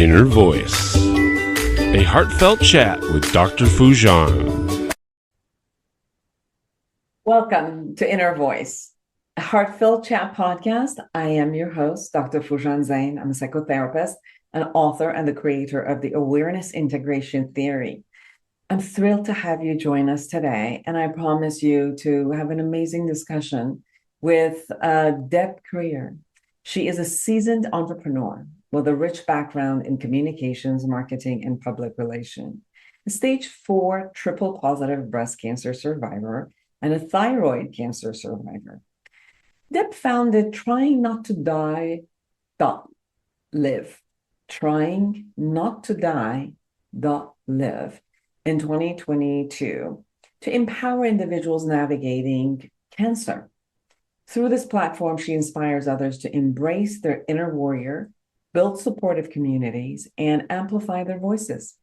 Inner Voice, a heartfelt chat with Dr.Foojan. Welcome to Inner Voice, a heartfelt chat podcast. I am your host, Dr. Foojan Zeine. I'm a psychotherapist, an author, and the creator of the Awareness Integration Theory. I'm thrilled to have you join us today, and I promise you to have an amazing discussion with Deb Krier. She is a seasoned entrepreneur with a rich background in communications, marketing, and public relations. A stage 4 triple positive breast cancer survivor and a thyroid cancer survivor. Deb founded Trying Not to Die, Live. Trying Not to Die, Live in 2022 to empower individuals navigating cancer. Through this platform, she inspires others to embrace their inner warrior, build supportive communities, and amplify their voices.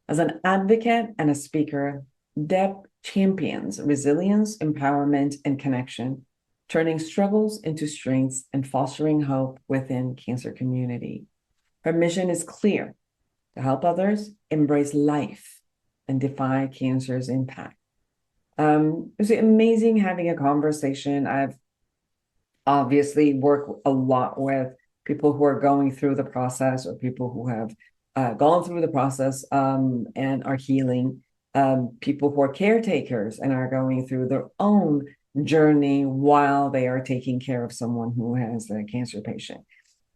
As an advocate and a speaker, Deb champions resilience, empowerment, and connection, turning struggles into strengths and fostering hope within cancer community. Her mission is clear: to help others embrace life and defy cancer's impact. It was amazing having a conversation. I've obviously worked a lot with people who are going through the process or people who have gone through the process and are healing. People who are caretakers and are going through their own journey while they are taking care of someone who has a cancer patient.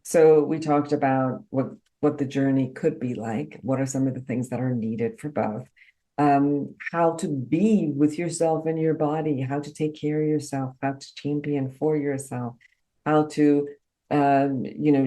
So we talked about what the journey could be like, what are some of the things that are needed for both, how to be with yourself and your body, how to take care of yourself, how to champion for yourself, how to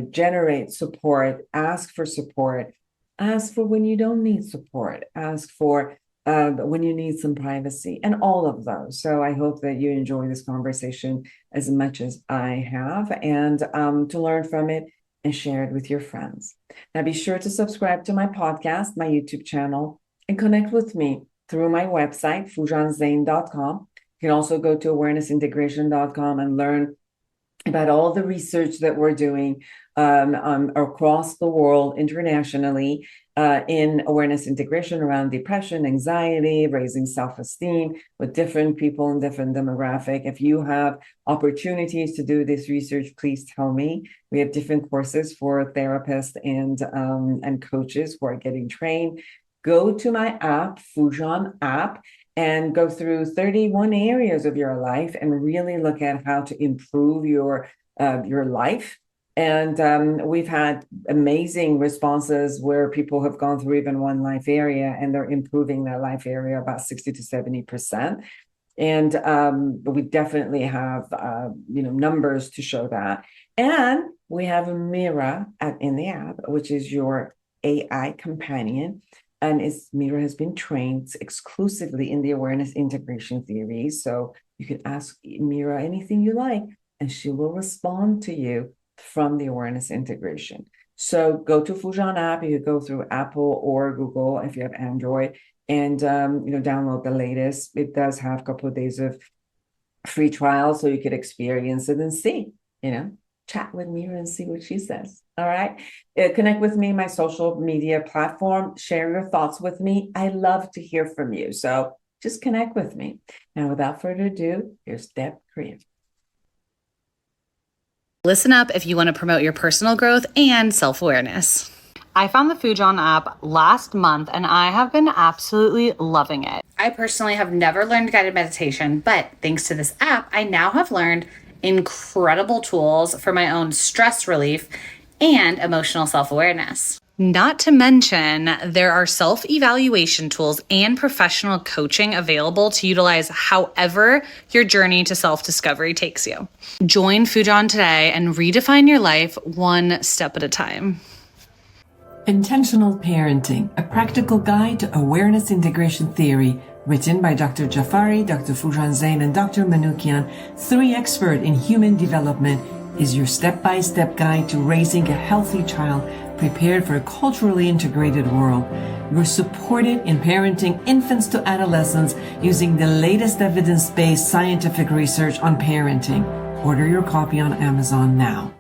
generate support, ask for when you don't need support, ask for when you need some privacy, and all of those. So I hope that you enjoy this conversation as much as I have, and to learn from it and share it with your friends. Now be sure to subscribe to my podcast, my YouTube channel, and connect with me through my website, foojanzeine.com. You can also go to awarenessintegration.com and learn about all the research that we're doing across the world, internationally, in awareness integration around depression, anxiety, raising self-esteem with different people in different demographic. If you have opportunities to do this research, please tell me. We have different courses for therapists and coaches who are getting trained. Go to my app, Foojan app, and go through 31 areas of your life and really look at how to improve your life. And we've had amazing responses where people have gone through even one life area and they're improving their life area about 60 to 70%. And we definitely have numbers to show that. And we have Mira in the app, which is your AI companion. And Mira has been trained exclusively in the awareness integration theory. So you can ask Mira anything you like, and she will respond to you from the awareness integration. So go to Foojan app. You can go through Apple or Google if you have Android, and download the latest. It does have a couple of days of free trial, so you could experience it and see, chat with Mira and see what she says. All right. Connect with me, my social media platform. Share your thoughts with me. I love to hear from you. So just connect with me. Now, without further ado, here's Deb Krier. Listen up if you want to promote your personal growth and self-awareness. I found the Foojan app last month and I have been absolutely loving it. I personally have never learned guided meditation, but thanks to this app, I now have learned incredible tools for my own stress relief and emotional self-awareness. Not to mention, there are self-evaluation tools and professional coaching available to utilize however your journey to self-discovery takes you. Join Foojan today and redefine your life one step at a time. Intentional Parenting, a practical guide to awareness integration theory, written by Dr. Jafari, Dr. Foojan Zeine, and Dr. Manoukian, 3 experts in human development, is your step-by-step guide to raising a healthy child prepared for a culturally integrated world. You're supported in parenting infants to adolescents using the latest evidence-based scientific research on parenting. Order your copy on Amazon now.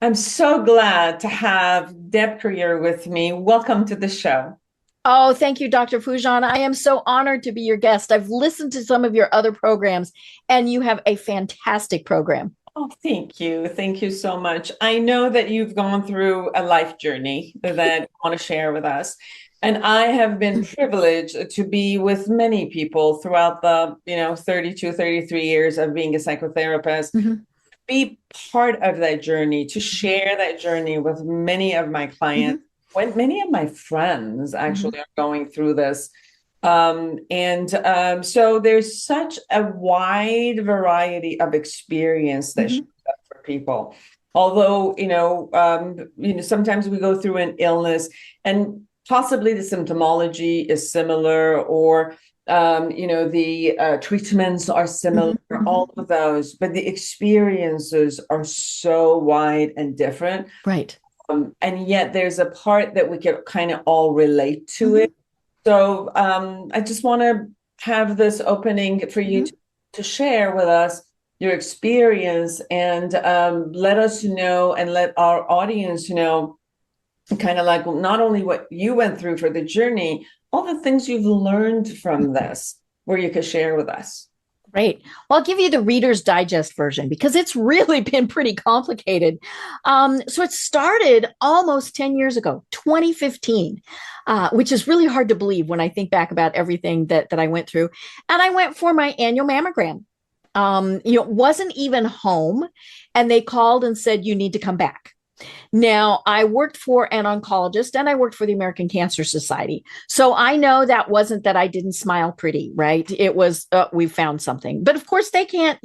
I'm so glad to have Deb Krier with me. Welcome to the show. Oh, thank you, Dr. Foojan. I am so honored to be your guest. I've listened to some of your other programs, and you have a fantastic program. Oh, thank you. Thank you so much. I know that you've gone through a life journey that you want to share with us. And I have been privileged to be with many people throughout the, 32, 33 years of being a psychotherapist, be part of that journey, to share that journey with many of my clients, when many of my friends actually are going through this. So there's such a wide variety of experience that shows up for people. Although, sometimes we go through an illness and possibly the symptomology is similar, or the treatments are similar, all of those, but the experiences are so wide and different. Right. And yet there's a part that we can kind of all relate to it. So I just want to have this opening for you to share with us your experience, and let us know and let our audience know kind of like not only what you went through for the journey, all the things you've learned from this, where you could share with us. Great. Well, I'll give you the Reader's Digest version because it's really been pretty complicated. So it started almost 10 years ago, 2015, which is really hard to believe when I think back about everything that I went through. And I went for my annual mammogram. Wasn't even home. And they called and said, you need to come back. Now, I worked for an oncologist and I worked for the American Cancer Society. So I know that wasn't that I didn't smile pretty, right? It was, we found something. But of course, they can't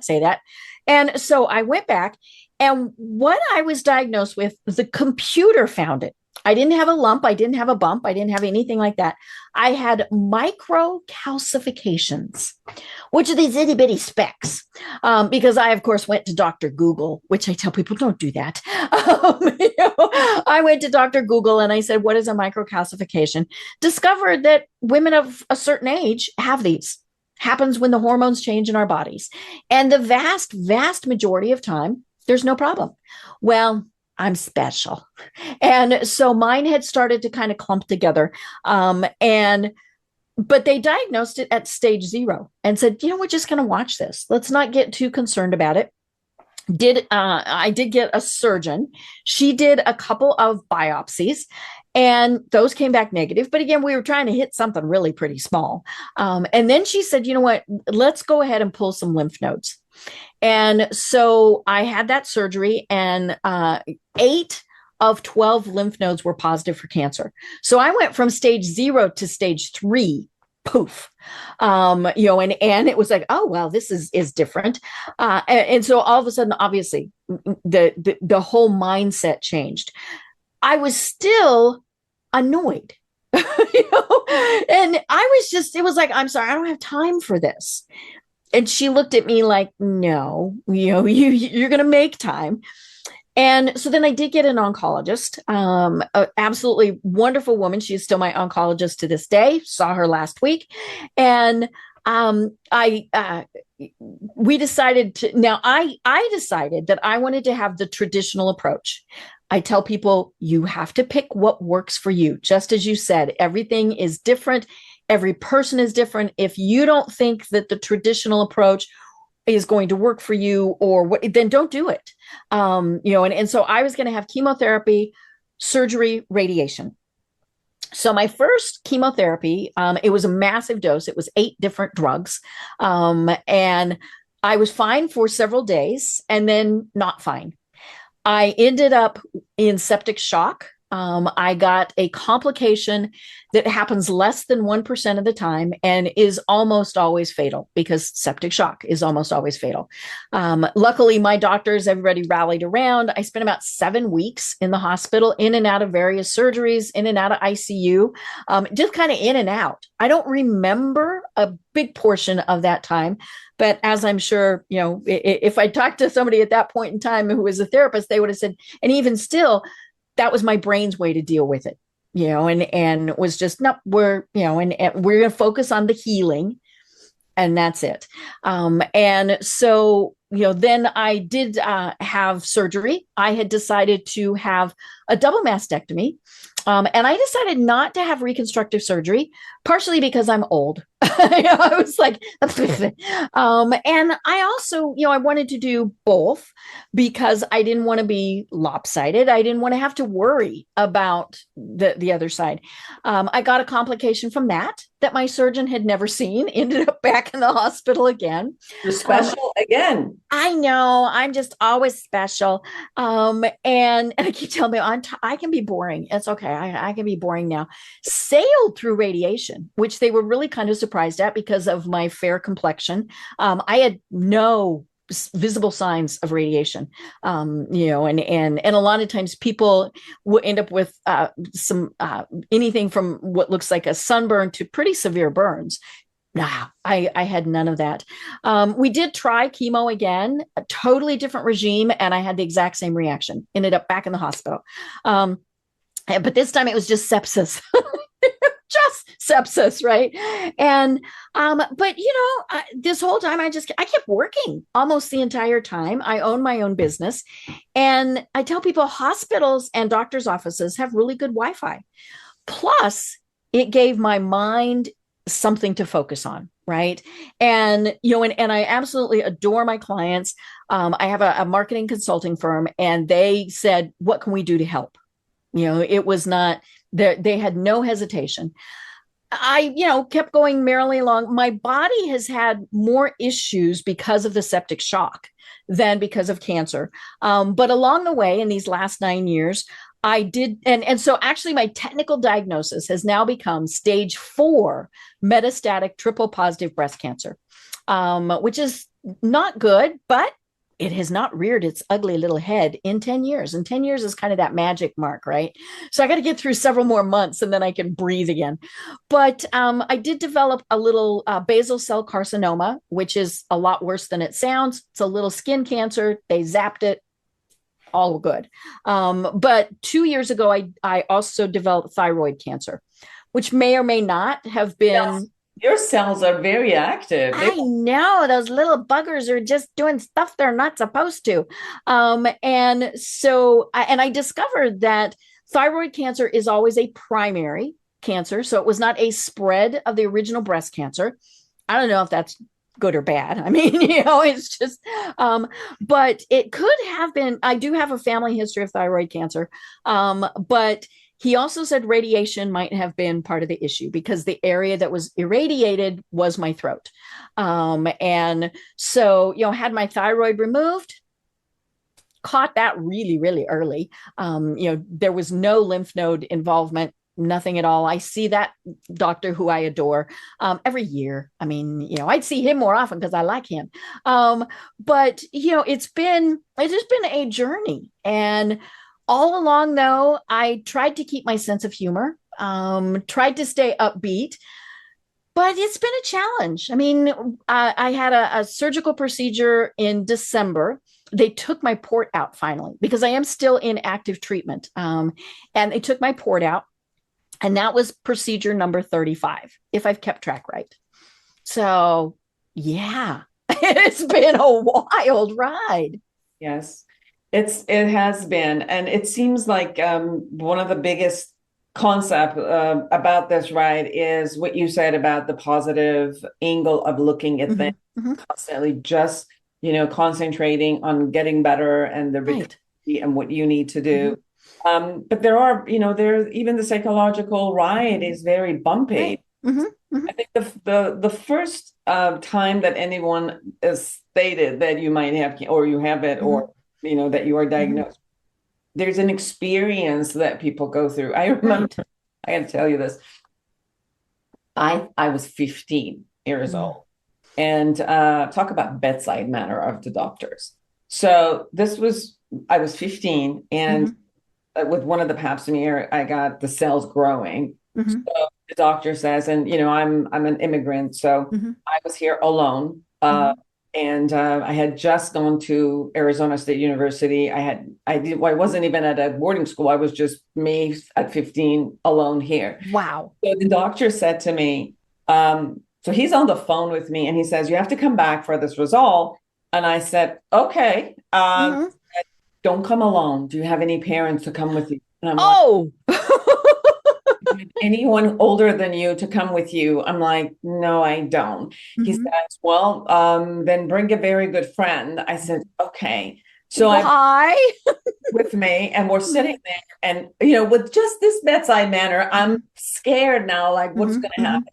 say that. And so I went back, and what I was diagnosed with, the computer found it. I didn't have a lump. I didn't have a bump. I didn't have anything like that. I had microcalcifications, which are these itty bitty specks. Because I, of course, went to Dr. Google, which I tell people, don't do that. I went to Dr. Google and I said, what is a microcalcification? Discovered that women of a certain age have these. Happens when the hormones change in our bodies. And the vast, vast majority of time, there's no problem. Well, I'm special. And so mine had started to kind of clump together. But they diagnosed it at stage 0 and said, we're just going to watch this. Let's not get too concerned about it. I did get a surgeon. She did a couple of biopsies, and those came back negative. But again, we were trying to hit something really pretty small. And then she said, you know what, let's go ahead and pull some lymph nodes. And so I had that surgery, and 8 of 12 lymph nodes were positive for cancer. So I went from stage 0 to stage 3, poof. And it was like, oh, well, this is different. And so all of a sudden, obviously, the whole mindset changed. I was still annoyed. And it was like, I'm sorry, I don't have time for this. And she looked at me like, no, you're going to make time. And so then I did get an oncologist, an absolutely wonderful woman. She is still my oncologist to this day. Saw her last week. And I decided that I wanted to have the traditional approach. I tell people, you have to pick what works for you. Just as you said, everything is different. Every person is different. If you don't think that the traditional approach is going to work for you, then don't do it. And so I was going to have chemotherapy, surgery, radiation. So my first chemotherapy, it was a massive dose. It was 8 different drugs. And I was fine for several days and then not fine. I ended up in septic shock. I got a complication that happens less than 1% of the time and is almost always fatal, because septic shock is almost always fatal. Luckily, my doctors, everybody rallied around. I spent about 7 weeks in the hospital, in and out of various surgeries, in and out of ICU, just kind of in and out. I don't remember a big portion of that time. But as I'm sure, if I talked to somebody at that point in time who was a therapist, they would have said, and even still, that was my brain's way to deal with it, and it was just, no, we're going to focus on the healing. and that's it. And so, then I did have surgery. I had decided to have a double mastectomy. And I decided not to have reconstructive surgery, partially because I'm old. I was like, and I also, I wanted to do both because I didn't want to be lopsided. I didn't want to have to worry about the other side. I got a complication from that my surgeon had never seen, ended up back in the hospital again. You're special again. I know, I'm just always special. And I keep telling me I can be boring. It's okay. I can be boring now. Sailed through radiation, which they were really kind of surprised at because of my fair complexion. I had no visible signs of radiation, and a lot of times people will end up with some anything from what looks like a sunburn to pretty severe burns. Nah, I had none of that. We did try chemo again, a totally different regime, and I had the exact same reaction. Ended up back in the hospital. But this time it was just sepsis. Just sepsis, right? And but this whole time I kept working almost the entire time. I own my own business, and I tell people hospitals and doctors' offices have really good Wi-Fi. Plus, it gave my mind something to focus on, right? And and I absolutely adore my clients. I have a marketing consulting firm, and they said, "What can we do to help?" It was not they had no hesitation. I, kept going merrily along. My body has had more issues because of the septic shock than because of cancer. But along the way, in these last 9 years, I did, and so actually my technical diagnosis has now become stage 4 metastatic triple positive breast cancer, which is not good, but it has not reared its ugly little head in 10 years. And 10 years is kind of that magic mark, right? So I got to get through several more months and then I can breathe again. But I did develop a little basal cell carcinoma, which is a lot worse than it sounds. It's a little skin cancer. They zapped it. All good. But 2 years ago, I also developed thyroid cancer, which may or may not have been... Yes. Your cells are very active. I know, those little buggers are just doing stuff they're not supposed to. And so, I discovered that thyroid cancer is always a primary cancer. So it was not a spread of the original breast cancer. I don't know if that's good or bad. I mean, it's just, but it could have been. I do have a family history of thyroid cancer, but he also said radiation might have been part of the issue because the area that was irradiated was my throat. And so, had my thyroid removed, caught that really, really early. There was no lymph node involvement, nothing at all. I see that doctor who I adore every year. I mean, I'd see him more often because I like him. But, it's just been a journey. And all along, though, I tried to keep my sense of humor, tried to stay upbeat, but it's been a challenge. I mean, I had a surgical procedure in December. They took my port out finally because I am still in active treatment. And they took my port out, and that was procedure number 35, if I've kept track right. So, yeah, it's been a wild ride. Yes. It has been, and it seems like one of the biggest concept about this, right, is what you said about the positive angle of looking at things, constantly just concentrating on getting better and the recovery and what you need to do. But there are, there's even the psychological ride is very bumpy. I think the first time that anyone has stated that you might have or you have it or that you are diagnosed. There's an experience that people go through. I remember, I got to tell you this. I was 15 years old, and talk about bedside manner of the doctors. So I was 15, and with one of the pap smear, I got the cells growing. So the doctor says, and I'm an immigrant, so I was here alone. And I had just gone to Arizona State University. I wasn't even at a boarding school. I was just me at 15 alone here. Wow. So the doctor said to me, So he's on the phone with me and he says, you have to come back for this result. And I said, okay, don't come alone. Do you have any parents to come with you? And I'm Oh, like, anyone older than you to come with you? I'm like, no, I don't. He says, well, then bring a very good friend. I said, okay. So why? I'm with me and we're sitting there and, with just this bedside manner, I'm scared now, like what's going to happen?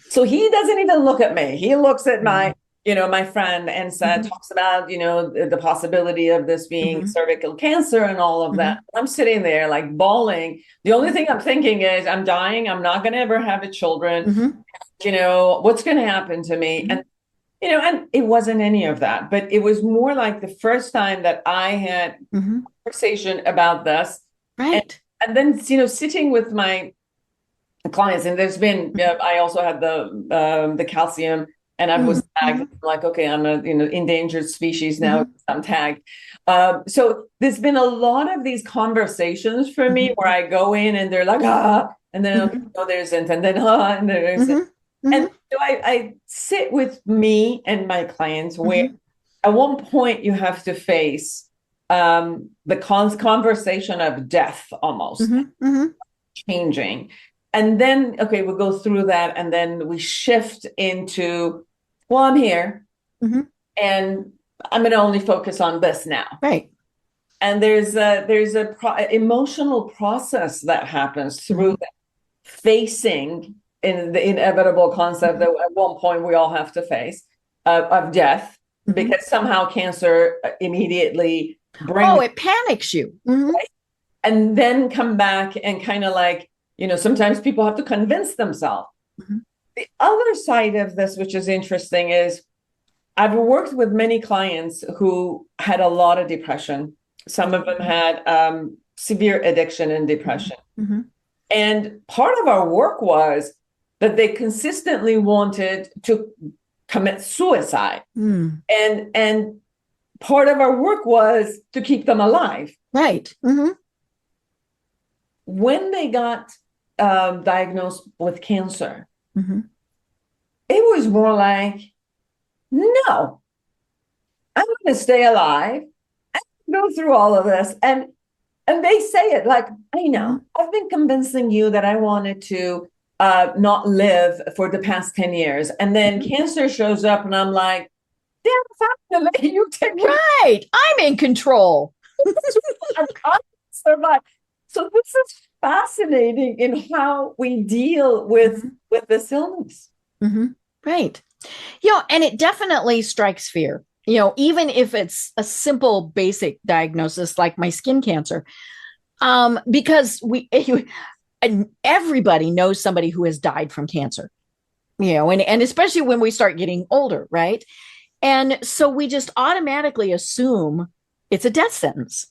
So he doesn't even look at me. He looks at my friend and talks about, the possibility of this being cervical cancer and all of that. I'm sitting there like bawling. The only thing I'm thinking is I'm dying. I'm not going to ever have children. What's going to happen to me? And, and it wasn't any of that, but it was more like the first time that I had conversation about this. Right. And then, sitting with my clients, and there's been, I also had the calcium, and I was tagged like, okay, I'm a endangered species now. I'm tagged. So there's been a lot of these conversations for me where I go in and they're like, and then there isn't, and then and there isn't. And so I sit with me and my clients where at one point you have to face the conversation of death almost changing. And then, okay, we'll go through that. And then we shift into, well, I'm here and I'm going to only focus on this now. Right. And there's a emotional process that happens through that, facing in the inevitable concept that at one point we all have to face of death, because somehow cancer immediately brings. It panics you. Right? And then come back and kind of like, sometimes people have to convince themselves. The other side of this, which is interesting, is I've worked with many clients who had a lot of depression. Some of them had severe addiction and depression. And part of our work was that they consistently wanted to commit suicide. And part of our work was to keep them alive. Right. When they got diagnosed with cancer, it was more like, no, I'm going to stay alive and go through all of this. And they say it like, I know, I've been convincing you that I wanted to not live for the past 10 years. And then cancer shows up and I'm like, damn, finally, you take it. Right. I'm in control. I'm survive. So this is fascinating in how we deal with this illness. Right. And it definitely strikes fear. Even if it's a simple basic diagnosis like my skin cancer, because everybody knows somebody who has died from cancer, and especially when we start getting older, right? And so we just automatically assume it's a death sentence,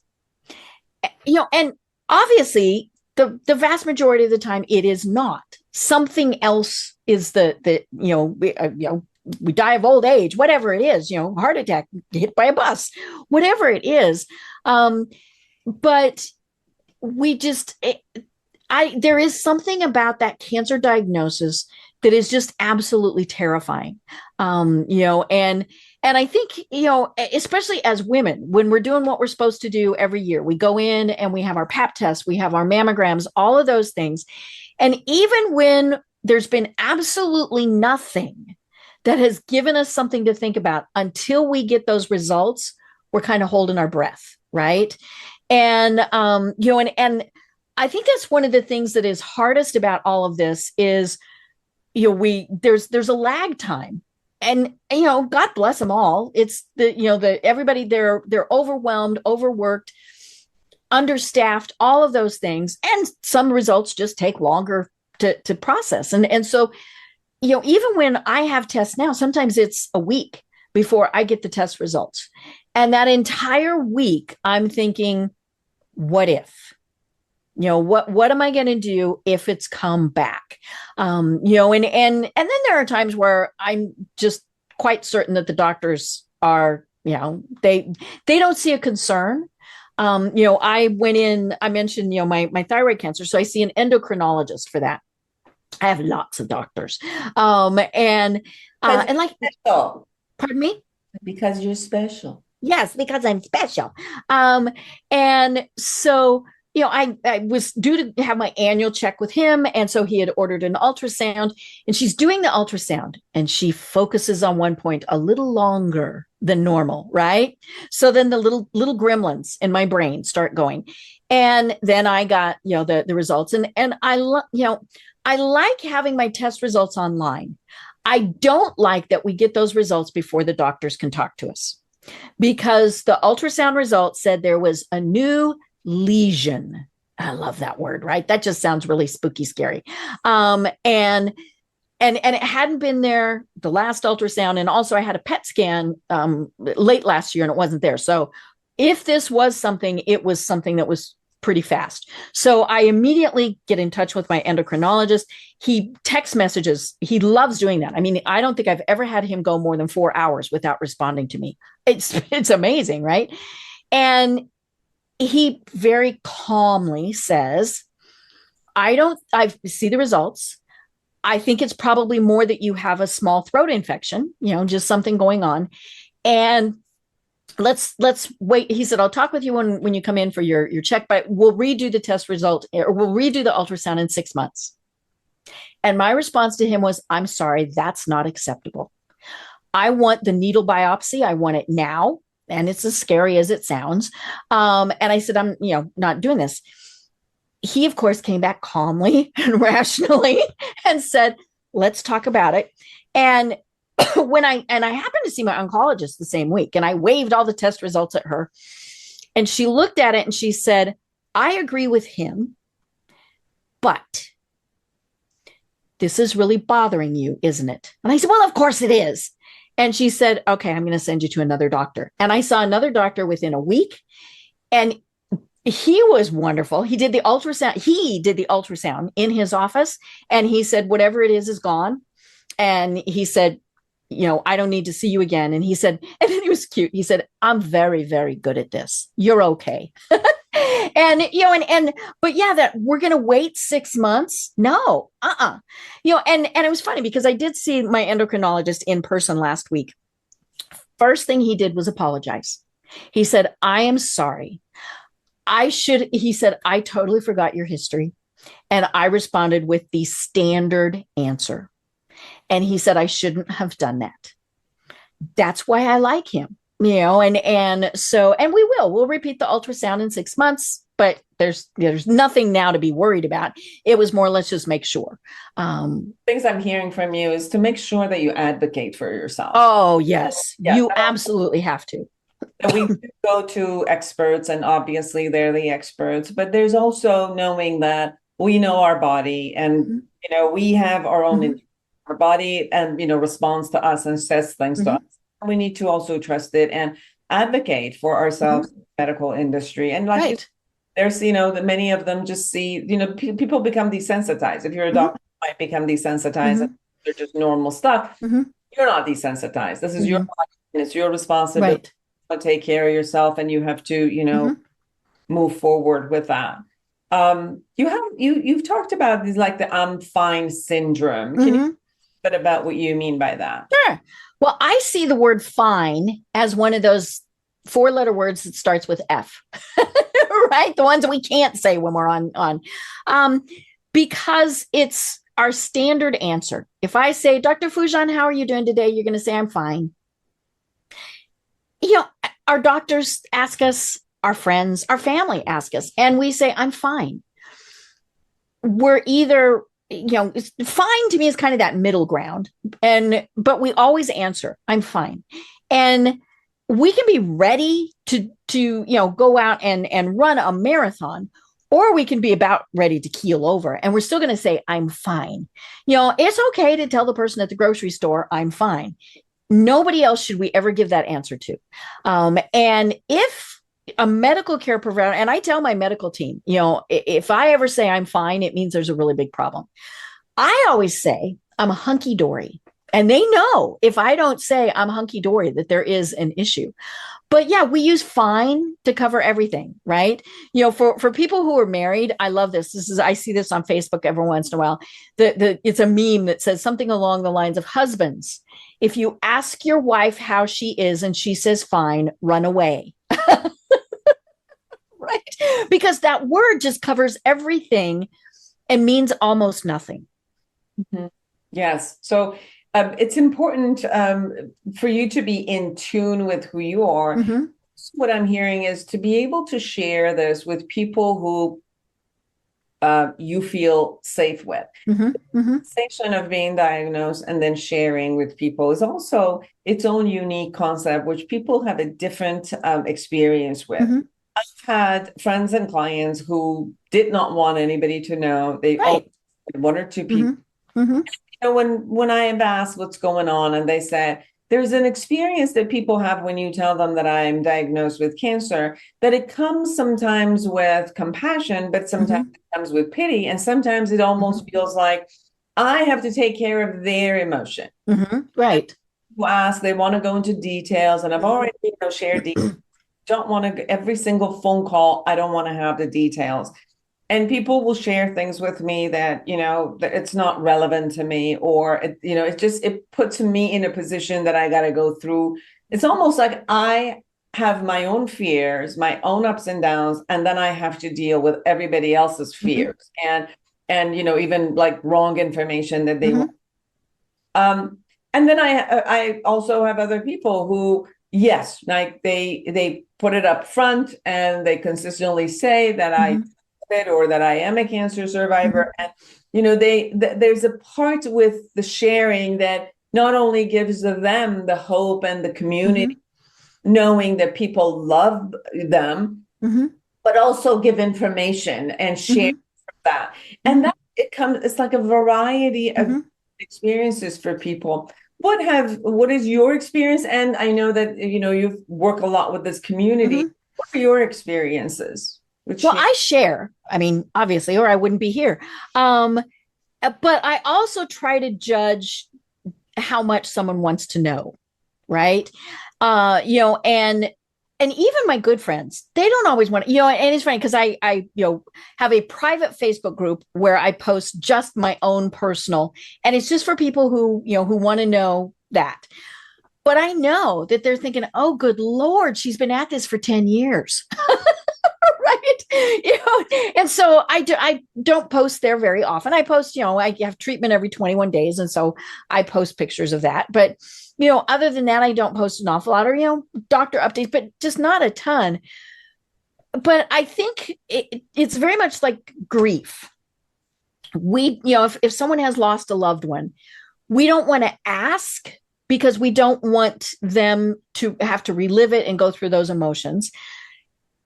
and obviously the vast majority of the time it is not. Something else is we die of old age, whatever it is, heart attack, hit by a bus, whatever it is. But we just, there is something about that cancer diagnosis that is just absolutely terrifying. And I think, especially as women, when we're doing what we're supposed to do every year, we go in and we have our pap tests, we have our mammograms, all of those things. And even when there's been absolutely nothing that has given us something to think about until we get those results, we're kind of holding our breath, right? And, and I think that's one of the things that is hardest about all of this is, there's a lag time. And, God bless them all. It's everybody, they're overwhelmed, overworked, understaffed, all of those things. And some results just take longer to process. And so, even when I have tests now, sometimes it's a week before I get the test results. And that entire week, I'm thinking, what if? What am I going to do if it's come back? And then there are times where I'm just quite certain that the doctors are, they don't see a concern. I went in, I mentioned, my thyroid cancer. So I see an endocrinologist for that. I have lots of doctors. And like, Special. pardon me? Because you're special. Yes, because I'm special. And so, I was due to have my annual check with him. And so he had ordered an ultrasound, and she's doing the ultrasound, and she focuses on one point a little longer than normal, right? So then the little gremlins in my brain start going. And then I got, the results. And I like having my test results online. I don't like that we get those results before the doctors can talk to us, because the ultrasound results said there was a new lesion. I love that word, right? That just sounds really spooky, scary. And it hadn't been there the last ultrasound. And also I had a PET scan late last year and it wasn't there. So if this was something, it was something that was pretty fast. So I immediately get in touch with my endocrinologist. He text messages. He loves doing that. I mean, I don't think I've ever had him go more than 4 hours without responding to me. It's amazing, right? And he very calmly says, I see the results. I think it's probably more that you have a small throat infection, just something going on. And let's wait. He said, I'll talk with you when you come in for your check, but we'll redo the test result, or we'll redo the ultrasound in 6 months. And my response to him was, I'm sorry, that's not acceptable. I want the needle biopsy. I want it now. And it's as scary as it sounds. And I said, I'm, not doing this. He, of course, came back calmly and rationally and said, let's talk about it. And I happened to see my oncologist the same week, and I waved all the test results at her, and she looked at it and she said, I agree with him, but this is really bothering you, isn't it? And I said, well, of course it is. And she said, okay, I'm going to send you to another doctor. And I saw another doctor within a week, and he was wonderful. He did the ultrasound in his office, and he said, whatever it is gone. And he said, I don't need to see you again. And he said, and then he was cute. He said, I'm very, very good at this. You're okay. And, but yeah, that we're going to wait 6 months. No, and it was funny because I did see my endocrinologist in person last week. First thing he did was apologize. He said, I am sorry. He said, I totally forgot your history. And I responded with the standard answer. And he said, I shouldn't have done that. That's why I like him, and we'll repeat the ultrasound in 6 months, but there's nothing now to be worried about. It was more, let's just make sure. Things I'm hearing from you is to make sure that you advocate for yourself. Oh, yes. Yeah, you absolutely have to. We do go to experts, and obviously they're the experts, but there's also knowing that we know our body, and, we have our own our body, and responds to us and says things to us. We need to also trust it and advocate for ourselves in the medical industry. And there's that many of them just see, people become desensitized. If you're a doctor, you might become desensitized, and they're just normal stuff. You're not desensitized. This is your body, and it's your responsibility to take care of yourself, and you have to move forward with that. You've talked about these, like the I'm fine syndrome. Can you bit about what you mean by that? Sure. Well, I see the word fine as one of those 4-letter words that starts with F, right? The ones that we can't say when we're on, because it's our standard answer. If I say, Dr. Foojan, how are you doing today? You're going to say, I'm fine. Our doctors ask us, our friends, our family ask us, and we say, I'm fine. We're either fine to me is kind of that middle ground. But we always answer, I'm fine. And we can be ready to go out and run a marathon, or we can be about ready to keel over. And we're still going to say, I'm fine. It's okay to tell the person at the grocery store, I'm fine. Nobody else should we ever give that answer to. And if a medical care provider, and I tell my medical team, if I ever say I'm fine, it means there's a really big problem. I always say I'm hunky dory. And they know if I don't say I'm hunky dory that there is an issue. But yeah, we use fine to cover everything, right? For people who are married, I love this. I see this on Facebook every once in a while. It's a meme that says something along the lines of, husbands, if you ask your wife how she is and she says fine, run away. Right? Because that word just covers everything and means almost nothing. Mm-hmm. Yes. So it's important for you to be in tune with who you are. Mm-hmm. What I'm hearing is to be able to share this with people who you feel safe with. Mm-hmm. Mm-hmm. The sensation of being diagnosed and then sharing with people is also its own unique concept, which people have a different experience with. Mm-hmm. I've had friends and clients who did not want anybody to know. They Right. all one or two people. Mm-hmm. Mm-hmm. When I have asked what's going on, and they said there's an experience that people have when you tell them that I'm diagnosed with cancer, that it comes sometimes with compassion, but sometimes Mm-hmm. it comes with pity, and sometimes it almost feels like I have to take care of their emotion. Mm-hmm. Right. Who ask, they want to go into details, and I've already shared details. Don't want to every single phone call. I don't want to have the details. And people will share things with me that, that it's not relevant to me, or, it puts me in a position that I got to go through. It's almost like I have my own fears, my own ups and downs, and then I have to deal with everybody else's fears and, even like wrong information that they want. And then I also have other people who, yes, like they put it up front and they consistently say that I it or that I am a cancer survivor. And there's a part with the sharing that not only gives them the hope and the community, knowing that people love them, but also give information and share that. And that it's like a variety of experiences for people. What is your experience? And I know that you work a lot with this community. What are your experiences? Well, I share, I mean, obviously, or I wouldn't be here. But I also try to judge how much someone wants to know, right? And even my good friends, they don't always want to, and it's funny because I have a private Facebook group where I post just my own personal, and it's just for people who want to know that. But I know that they're thinking, oh, good Lord, she's been at this for 10 years. Right. And so I don't post there very often. I post, I have treatment every 21 days. And so I post pictures of that. But, other than that, I don't post an awful lot or, doctor updates, but just not a ton. But I think it's very much like grief. We, if someone has lost a loved one, we don't want to ask because we don't want them to have to relive it and go through those emotions.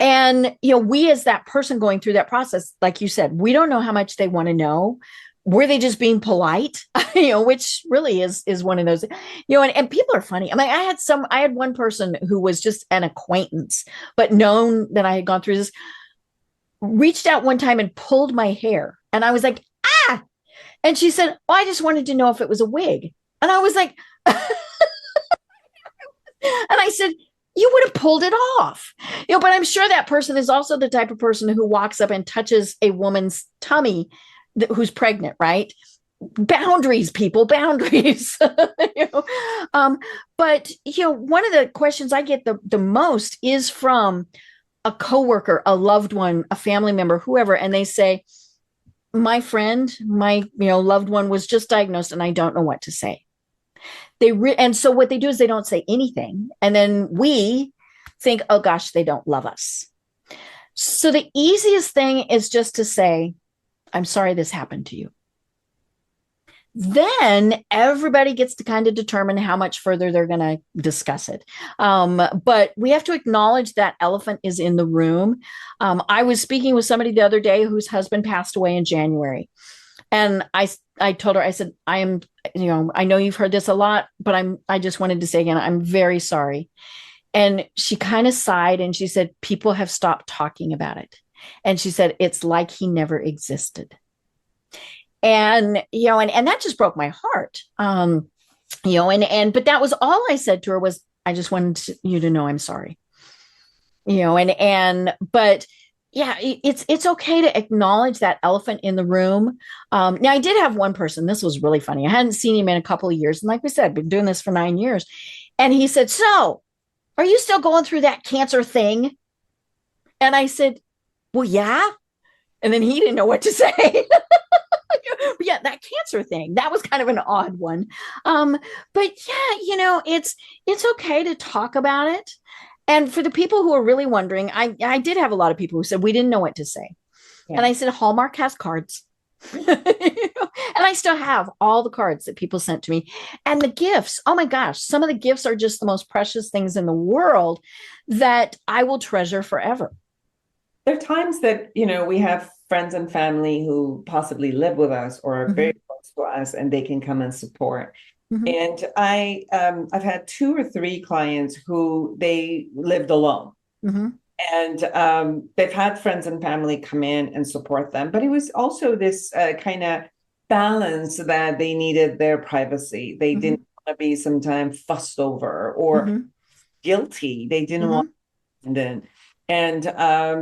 And, we as that person going through that process, like you said, we don't know how much they want to know. Were they just being polite? Which really is one of those, and people are funny. I mean, I had one person who was just an acquaintance, but known that I had gone through this, reached out one time and pulled my hair. And I was like, ah, and she said, oh, I just wanted to know if it was a wig. And I was like, and I said, you would have pulled it off, but I'm sure that person is also the type of person who walks up and touches a woman's tummy who's pregnant, right? Boundaries, people, boundaries. But one of the questions I get the most is from a coworker, a loved one, a family member, whoever, and they say, my friend, my loved one was just diagnosed and I don't know what to say. And so what they do is they don't say anything. And then we think, oh gosh, they don't love us. So the easiest thing is just to say, I'm sorry this happened to you. Then everybody gets to kind of determine how much further they're going to discuss it. But we have to acknowledge that elephant is in the room. I was speaking with somebody the other day whose husband passed away in January. And I told her, I said, I am, I know you've heard this a lot, but I just wanted to say again, I'm very sorry. And she kind of sighed and she said, people have stopped talking about it. And she said, it's like he never existed. And, and that just broke my heart. But that was all I said to her was, I just wanted you to know I'm sorry. But yeah, it's okay to acknowledge that elephant in the room. Now I did have one person, this was really funny. I hadn't seen him in a couple of years. And like we said, been doing this for 9 years. And he said, so are you still going through that cancer thing? And I said, well, yeah. And then he didn't know what to say. Yeah, that cancer thing, that was kind of an odd one. But yeah, it's okay to talk about it. And for the people who are really wondering, I did have a lot of people who said we didn't know what to say. Yeah. And I said, Hallmark has cards. And I still have all the cards that people sent to me. And the gifts, oh my gosh, some of the gifts are just the most precious things in the world that I will treasure forever. There are times that, we have friends and family who possibly live with us or are very close to us, and they can come and support. And I've had 2 or 3 clients who they lived alone. And they've had friends and family come in and support them. But it was also this kind of balance that they needed their privacy. They didn't want to be sometimes fussed over or guilty. They didn't want to. And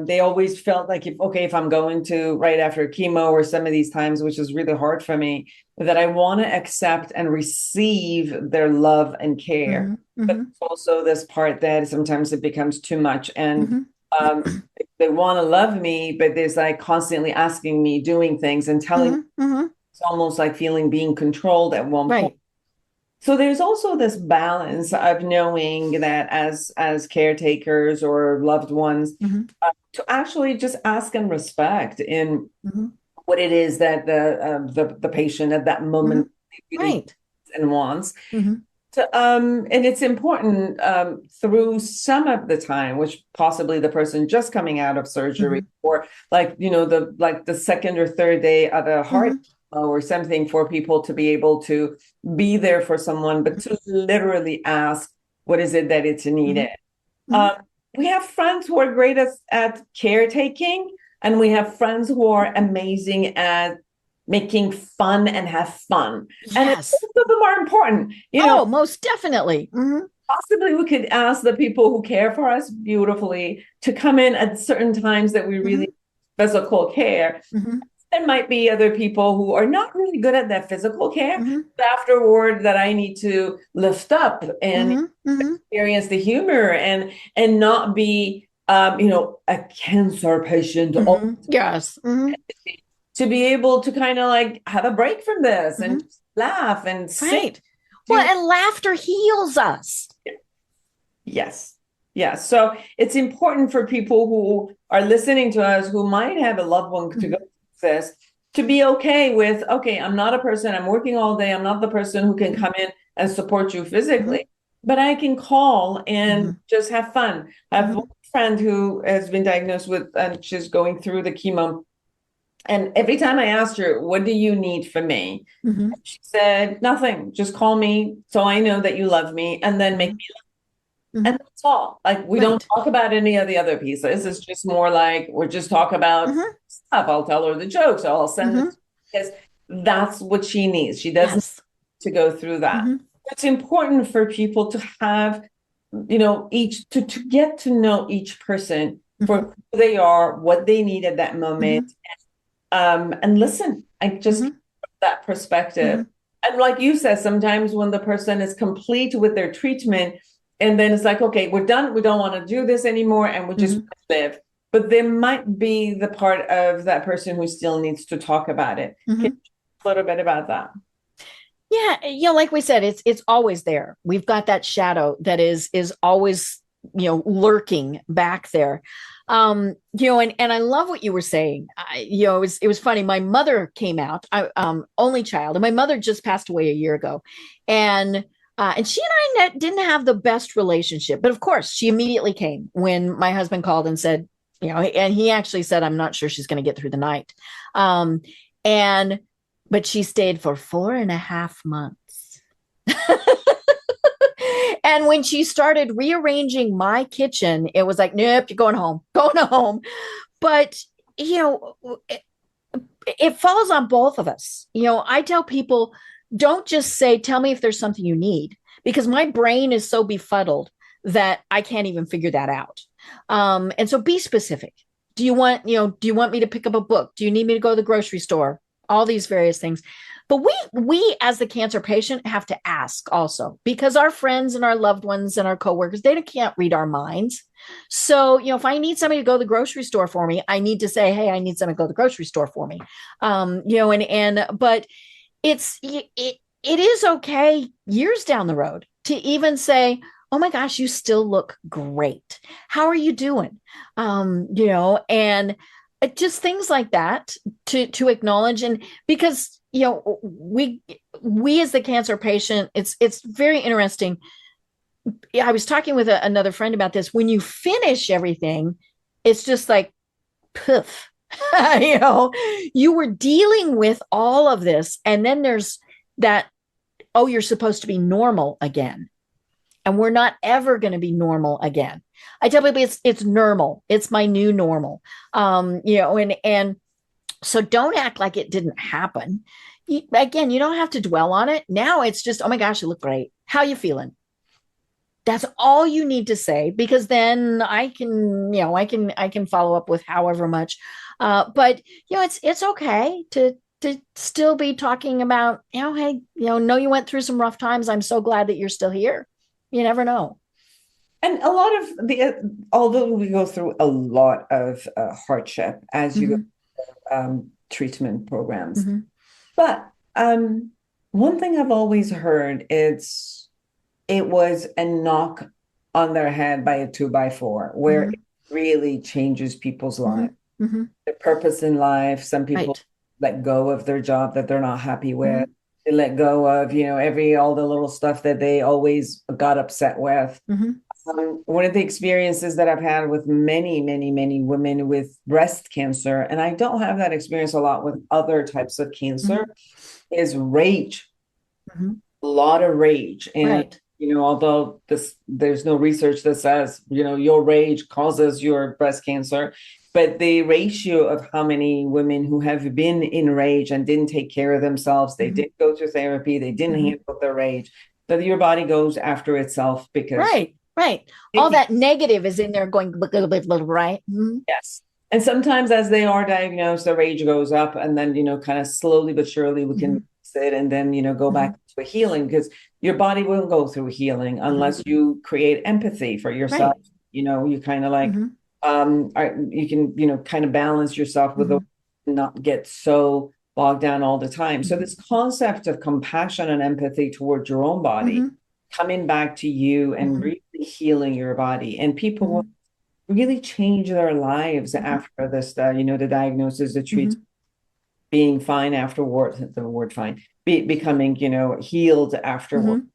they always felt like, if I'm going to right after chemo or some of these times, which is really hard for me, that I want to accept and receive their love and care. But also this part that sometimes it becomes too much. And they want to love me, but there's like constantly asking me, doing things and telling me, it's almost like feeling being controlled at one point. So there's also this balance of knowing that as caretakers or loved ones, to actually just ask and respect in what it is that the patient at that moment really and wants. And it's important through some of the time, which possibly the person just coming out of surgery or the second or third day of a heart or something, for people to be able to be there for someone, but to literally ask, what is it that it's needed? We have friends who are great at caretaking, and we have friends who are amazing at making fun and have fun. Yes. And both of them are important. Most definitely. Possibly we could ask the people who care for us beautifully to come in at certain times that we really need physical care. There might be other people who are not really good at that physical care, but afterward that I need to lift up and experience the humor and not be, a cancer patient. Yes. To be able to kind of like have a break from this and laugh and sing. Well, and laughter heals us. Yes. Yeah. So it's important for people who are listening to us who might have a loved one to go this, to be okay with, I'm not a person, I'm working all day, I'm not the person who can come in and support you physically, but I can call and just have fun. I have one friend who has been diagnosed with, and she's going through the chemo. And every time I asked her, what do you need from me? She said, nothing, just call me so I know that you love me, and then make me laugh. And that's all. Like, we don't talk about any of the other pieces. It's just more like we're just talk about stuff. I'll tell her the jokes. I'll send it because that's what she needs. She doesn't to go through that. It's important for people to have, each to get to know each person for who they are, what they need at that moment, and listen. I just that perspective. And like you said, sometimes when the person is complete with their treatment, and then it's like, okay, we're done. We don't want to do this anymore. And we just live. But there might be the part of that person who still needs to talk about it. Can you talk a little bit about that? Yeah. Like we said, it's always there. We've got that shadow that is always, lurking back there. And I love what you were saying. It was funny. My mother came out, only child, and my mother just passed away a year ago. And she and I didn't have the best relationship, but of course she immediately came when my husband called and said, and he actually said, I'm not sure she's going to get through the night. But she stayed for 4.5 months. And when she started rearranging my kitchen, it was like, nope, you're going home. But, it falls on both of us. I tell people, don't just say, tell me if there's something you need, because my brain is so befuddled that I can't even figure that out. And so be specific. Do you want me to pick up a book? Do you need me to go to the grocery store? All these various things. But we as the cancer patient have to ask also, because our friends and our loved ones and our coworkers, they can't read our minds. So, if I need somebody to go to the grocery store for me, I need to say, hey, I need somebody to go to the grocery store for me. But it is okay years down the road to even say, oh my gosh, you still look great. How are you doing? And just things like that to acknowledge. And because, we as the cancer patient, it's very interesting. I was talking with another friend about this. When you finish everything, it's just like poof. You were dealing with all of this, and then there's that, oh, you're supposed to be normal again, and we're not ever going to be normal again. I tell people it's normal. It's my new normal. And so don't act like it didn't happen. Again, you don't have to dwell on it. Now it's just, oh my gosh, you look great. How you feeling? That's all you need to say, because then I can follow up with however much. But it's okay to still be talking about, hey, know you went through some rough times. I'm so glad that you're still here. You never know. And a lot of although we go through a lot of hardship as you go through treatment programs, but one thing I've always heard is it was a knock on their head by a 2x4, where it really changes people's lives. The purpose in life. Some people let go of their job that they're not happy with. They let go of, all the little stuff that they always got upset with. One of the experiences that I've had with many, many, many women with breast cancer, and I don't have that experience a lot with other types of cancer, is rage. A lot of rage. And, although there's no research that says, your rage causes your breast cancer, but the ratio of how many women who have been in rage and didn't take care of themselves, they didn't go to therapy, they didn't handle their rage, that your body goes after itself because all that negative is in there going right. Yes. And sometimes as they are diagnosed, the rage goes up, and then kind of slowly but surely we can sit and then go back to a healing, because your body will go through healing unless you create empathy for yourself. You kind of like you can kind of balance yourself with not get so bogged down all the time. So this concept of compassion and empathy towards your own body, coming back to you and really healing your body, and people will really change their lives after this, the diagnosis, the treatment, being fine afterward, the word fine, becoming, healed afterward.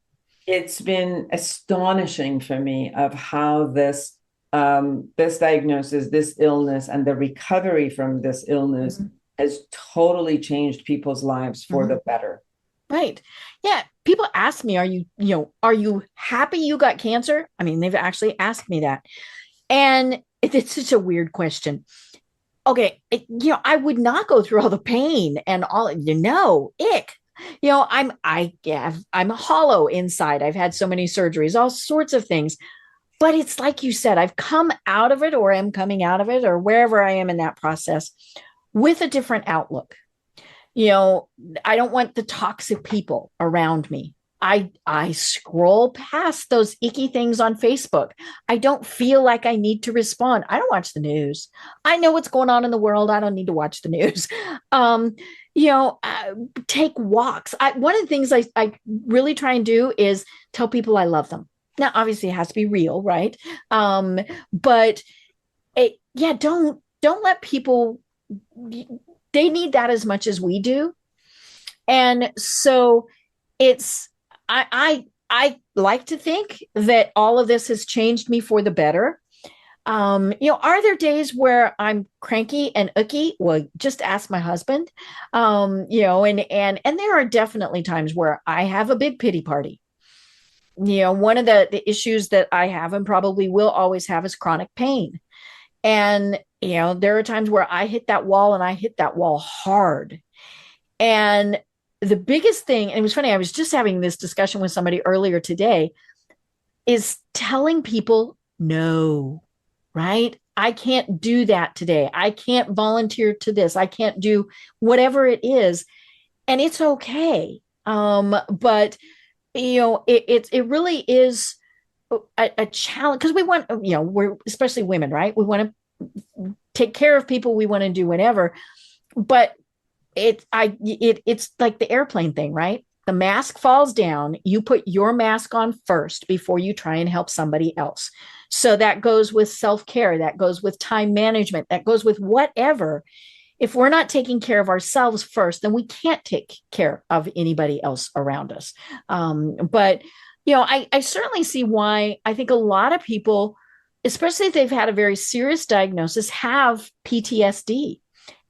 It's been astonishing for me of how this diagnosis, this illness, and the recovery from this illness has totally changed people's lives for the better. Right. Yeah. People ask me, are you happy you got cancer? I mean, they've actually asked me that. And it's such a weird question. Okay. I would not go through all the pain and all, ick. I'm hollow inside. I've had so many surgeries, all sorts of things. But it's like you said, I've come out of it, or am coming out of it, or wherever I am in that process, with a different outlook. I don't want the toxic people around me. I scroll past those icky things on Facebook. I don't feel like I need to respond. I don't watch the news. I know what's going on in the world. I don't need to watch the news. Take walks. One of the things I really try and do is tell people I love them. Now, obviously, it has to be real, right? But don't let people. They need that as much as we do, and so I like to think that all of this has changed me for the better. Are there days where I'm cranky and icky? Well, just ask my husband. And there are definitely times where I have a big pity party. One of the issues that I have and probably will always have is chronic pain. And, there are times where I hit that wall, and I hit that wall hard. And the biggest thing, and it was funny, I was just having this discussion with somebody earlier today, is telling people no, right? I can't do that today. I can't volunteer to this. I can't do whatever it is. And it's okay. But it really is a challenge, because we want, we're especially women, right? We want to take care of people. We want to do whatever. But it's like the airplane thing, right? The mask falls down. You put your mask on first before you try and help somebody else. So that goes with self-care. That goes with time management. That goes with whatever. If we're not taking care of ourselves first, then we can't take care of anybody else around us. But I certainly see why I think a lot of people, especially if they've had a very serious diagnosis, have PTSD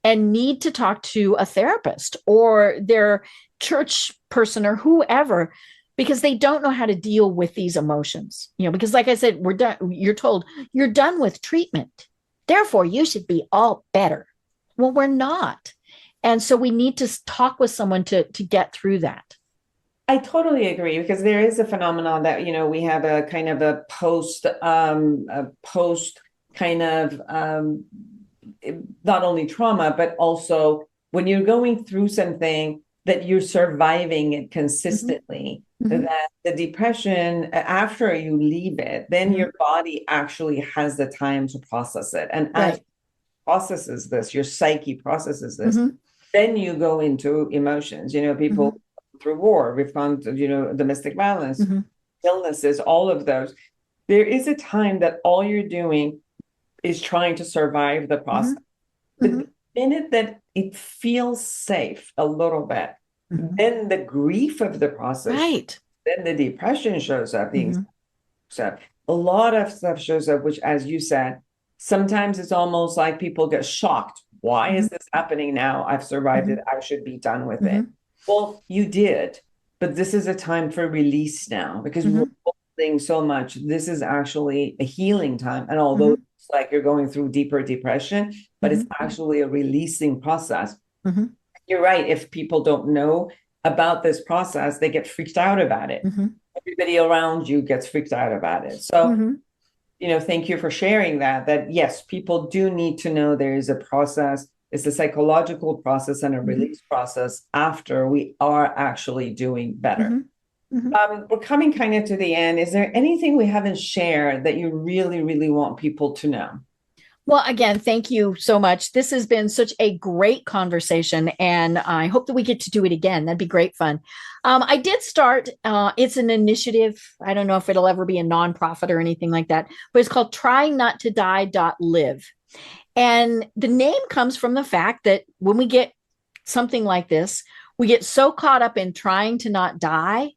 and need to talk to a therapist or their church person or whoever, because they don't know how to deal with these emotions. Because like I said, we're done. You're told you're done with treatment, therefore you should be all better. Well, we're not. And so we need to talk with someone to get through that. I totally agree, because there is a phenomenon that, we have a kind of a post kind of not only trauma, but also when you're going through something that you're surviving it consistently, that the depression, after you leave it, then your body actually has the time to process it. And as processes this, your psyche processes this, then you go into emotions. People through war, we've gone to, domestic violence, illnesses, all of those. There is a time that all you're doing is trying to survive the process. The minute that it feels safe a little bit, then the grief of the process, then the depression shows up, the anxiety shows up. A lot of stuff shows up, which, as you said, sometimes it's almost like people get shocked. Why is this happening now? I've survived it. I should be done with it. Well, you did, but this is a time for release now, because we're holding so much. This is actually a healing time. And although it's like you're going through deeper depression, but it's actually a releasing process. You're right. If people don't know about this process, they get freaked out about it. Everybody around you gets freaked out about it. So, thank you for sharing that yes, people do need to know there is a process. It's a psychological process and a release process after we are actually doing better. We're coming kind of to the end. Is there anything we haven't shared that you really, really want people to know? Well, again, thank you so much. This has been such a great conversation, and I hope that we get to do it again. That'd be great fun. I did start, it's an initiative. I don't know if it'll ever be a nonprofit or anything like that, but it's called tryingnottoDie.live. And the name comes from the fact that when we get something like this, we get so caught up in trying to not die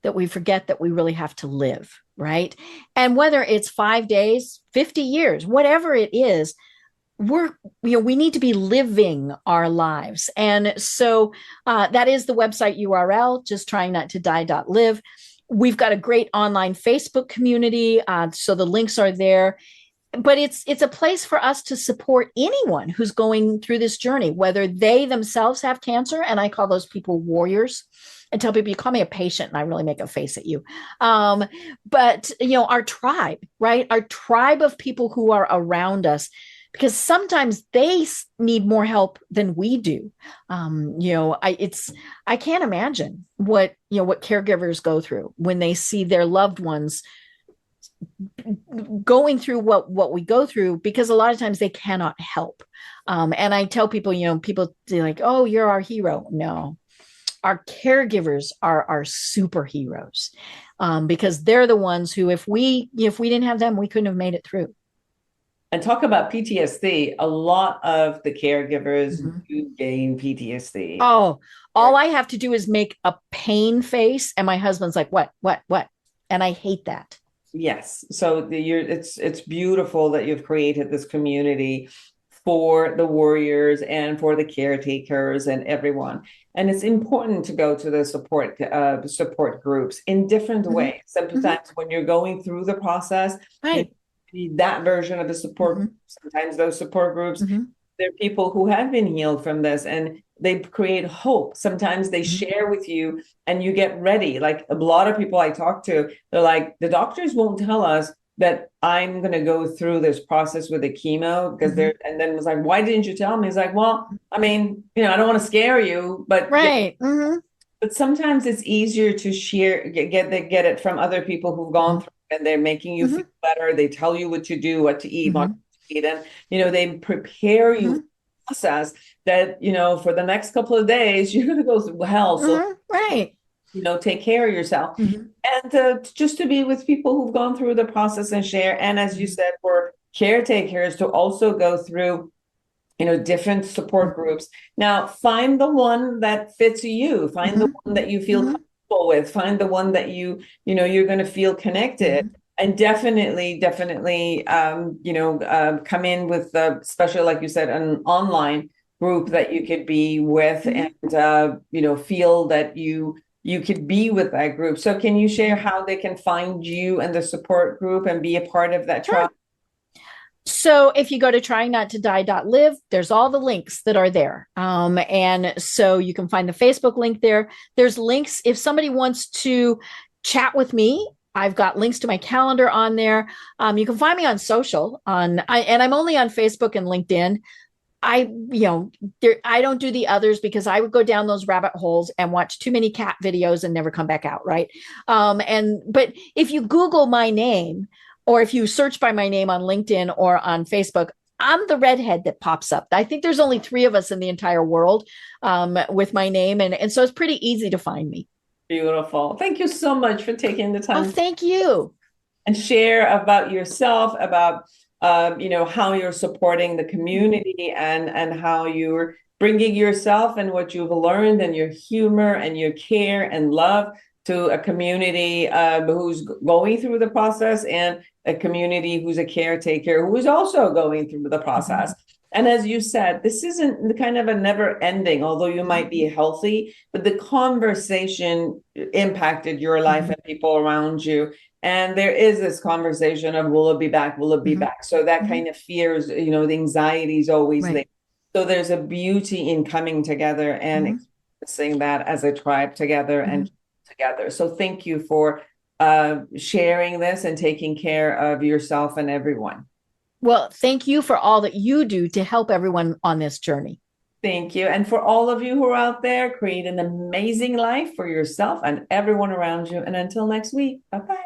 that we forget that we really have to live, right? And whether it's 5 days, 50 years, whatever it is, we need to be living our lives. And so that is the website URL, just tryingnottoDie.live. We've got a great online Facebook community, so the links are there. But it's a place for us to support anyone who's going through this journey, whether they themselves have cancer, and I call those people warriors. I tell people, you call me a patient and I really make a face at you. But our tribe, right? Our tribe of people who are around us, because sometimes they need more help than we do. I can't imagine what caregivers go through when they see their loved ones going through what we go through, because a lot of times they cannot help. And I tell people, people say like, oh, you're our hero. No, our caregivers are our superheroes, because they're the ones who, if we didn't have them, we couldn't have made it through. And talk about PTSD. A lot of the caregivers do gain PTSD. Oh, all I have to do is make a pain face, and my husband's like, what? And I hate that. Yes. So it's beautiful that you've created this community for the warriors and for the caretakers and everyone. And it's important to go to the support groups in different ways. Sometimes when you're going through the process, you need that version of the support group. Sometimes those support groups, they're people who have been healed from this, and they create hope. Sometimes they share with you and you get ready. Like a lot of people I talk to, they're like, the doctors won't tell us that I'm going to go through this process with the chemo because they're, and then it was like, why didn't you tell me? It's like, well, I mean, you know, I don't want to scare you, but Right. but sometimes it's easier to share, get it from other people who've gone through it, and they're making you feel better. They tell you what to do, what to eat, what to eat, and you know, they prepare you for the process that, you know, for the next couple of days you're going to go through hell. So Right. you know, take care of yourself, and just to be with people who've gone through the process and share. And as you said, for caretakers to also go through, you know, different support groups. Now, find the one that fits you. Find the one that you feel comfortable with. Find the one that you know, you're going to feel connected. And definitely, you know, come in with the special, like you said, an online group that you could be with, and you know, feel that you could be with that group. So can you share how they can find you and the support group and be a part of that trial? So if you go to tryingnottodie.live, there's all the links that are there. And so you can find the Facebook link there. There's links if somebody wants to chat with me. I've got links to my calendar on there. You can find me on social and I'm only on Facebook and LinkedIn. I don't do the others because I would go down those rabbit holes and watch too many cat videos and never come back out. Right. But if you Google my name, or if you search by my name on LinkedIn or on Facebook, I'm the redhead that pops up. I think there's only 3 of us in the entire world with my name. And so it's pretty easy to find me. Beautiful. Thank you so much for taking the time. Oh, thank you. And share about yourself, about you know, how you're supporting the community, and how you're bringing yourself and what you've learned and your humor and your care and love to a community who's going through the process, and a community who's a caretaker who is also going through the process. And as you said, this isn't the kind of a never ending, although you might be healthy, but the conversation impacted your life and people around you. And there is this conversation of, will it be back? Will it be back? So that kind of fears, you know, the anxiety is always there. So there's a beauty in coming together and experiencing that as a tribe together and together. So thank you for sharing this and taking care of yourself and everyone. Well, thank you for all that you do to help everyone on this journey. Thank you. And for all of you who are out there, create an amazing life for yourself and everyone around you. And until next week, bye-bye.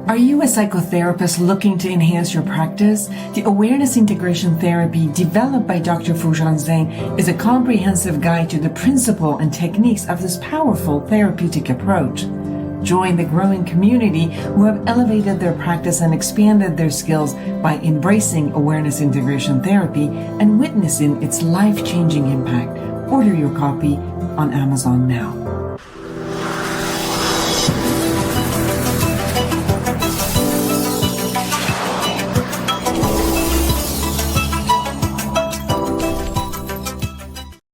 Are you a psychotherapist looking to enhance your practice? The Awareness Integration Therapy developed by Dr. Foojan Zeine is a comprehensive guide to the principle and techniques of this powerful therapeutic approach. Join the growing community who have elevated their practice and expanded their skills by embracing Awareness Integration Therapy and witnessing its life-changing impact. Order your copy on Amazon now.